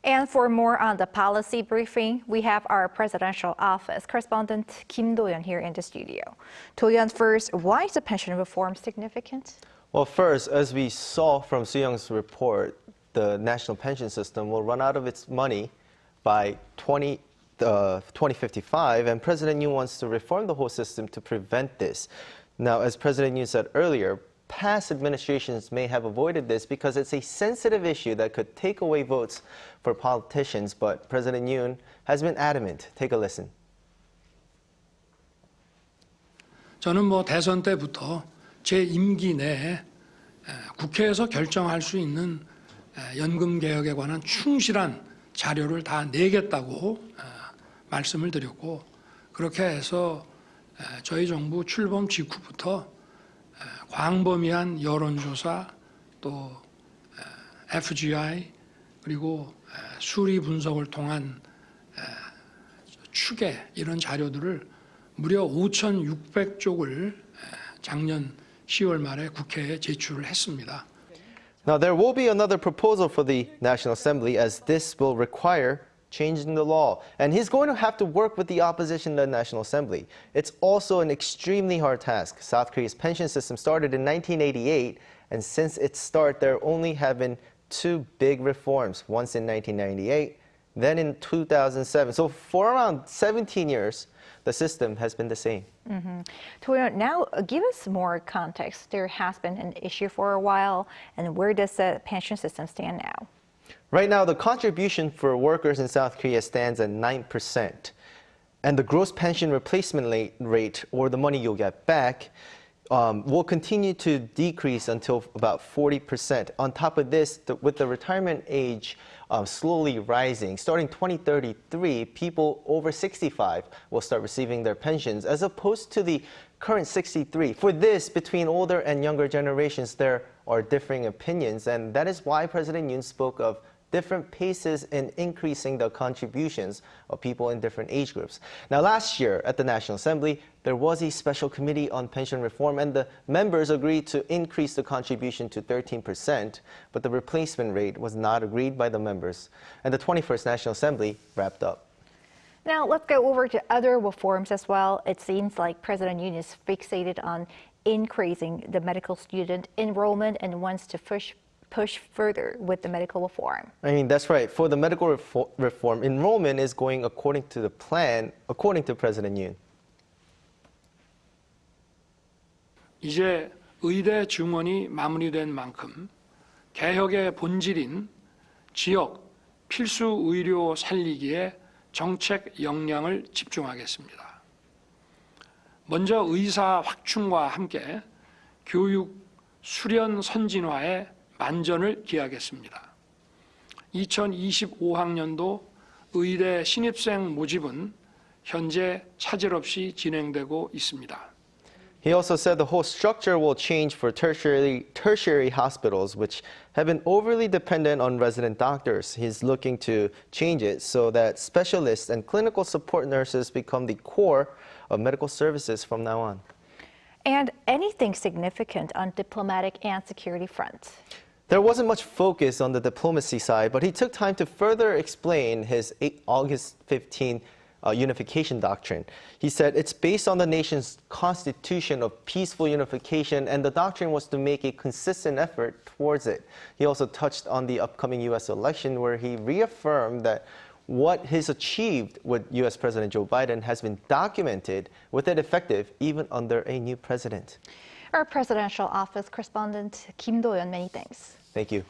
And for more on the policy briefing, we have our presidential office correspondent Do-yeon here in the studio. Do-yeon, first, why is the pension reform significant? Well, first, as we saw from Soo-young's report, the national pension system will run out of its money by 2055, and President Yoon wants to reform the whole system to prevent this. Now, as President Yoon said earlier, past administrations may have avoided this because it's a sensitive issue that could take away votes for politicians, but President Yoon has been adamant. Take a listen. 저는 대선 때부터 제 임기 내에 국회에서 결정할 수 있는 연금개혁에 관한 충실한 자료를 다 내겠다고 말씀을 드렸고, 그렇게 해서 저희 정부 출범 직후부터 광범위한 여론조사, 또 FGI, 그리고 수리 분석을 통한 추계, 이런 자료들을 무려 5,600쪽을 작년 10월 말에 국회에 제출을 했습니다. Now, there will be another proposal for the National Assembly, as this will require changing the law. And he's going to have to work with the opposition in the National Assembly. It's also an extremely hard task. South Korea's pension system started in 1988, and since its start, there only have been two big reforms, once in 1998, then in 2007. So for around 17 years, the system has been the same. Do-yeon, now give us more context. There has been an issue for a while, and where does the pension system stand now? Right now, the contribution for workers in South Korea stands at 9%. And the gross pension replacement rate, or the money you'll get back, will continue to decrease until about 40%. On top of this, with the retirement age slowly rising, starting 2033, people over 65 will start receiving their pensions, as opposed to the current 63. For this, between older and younger generations, there are differing opinions, and that is why President Yoon spoke of different paces in increasing the contributions of people in different age groups. Now, last year at the National Assembly, there was a special committee on pension reform, and the members agreed to increase the contribution to 13%, but the replacement rate was not agreed by the members, and the 21st National Assembly wrapped up. Now, let's go over to other reforms as well. It seems like President Yoon is fixated on increasing the medical student enrollment and wants to push further with the medical reform. I mean, that's right. For the medical reform, enrollment is going according to the plan, according to President Yoon. 이제 의대 증원이 마무리된 만큼 개혁의 본질인 지역 필수 의료 살리기에 정책 역량을 집중하겠습니다. 먼저 의사 확충과 함께 교육 수련 선진화에 만전을 기하겠습니다. 2025학년도 의대 신입생 모집은 현재 차질 없이 진행되고 있습니다. He also said the whole structure will change for tertiary hospitals, which have been overly dependent on resident doctors. He's looking to change it so that specialists and clinical support nurses become the core of medical services from now on. And anything significant on diplomatic and security front? There wasn't much focus on the diplomacy side, but he took time to further explain his August 15 unification doctrine. He said it's based on the nation's constitution of peaceful unification, and the doctrine was to make a consistent effort towards it. He also touched on the upcoming U.S. election, where he reaffirmed that what he's achieved with U.S. President Joe Biden has been documented, with it effective even under a new president. Our presidential office correspondent, Do-yeon, many thanks. Thank you.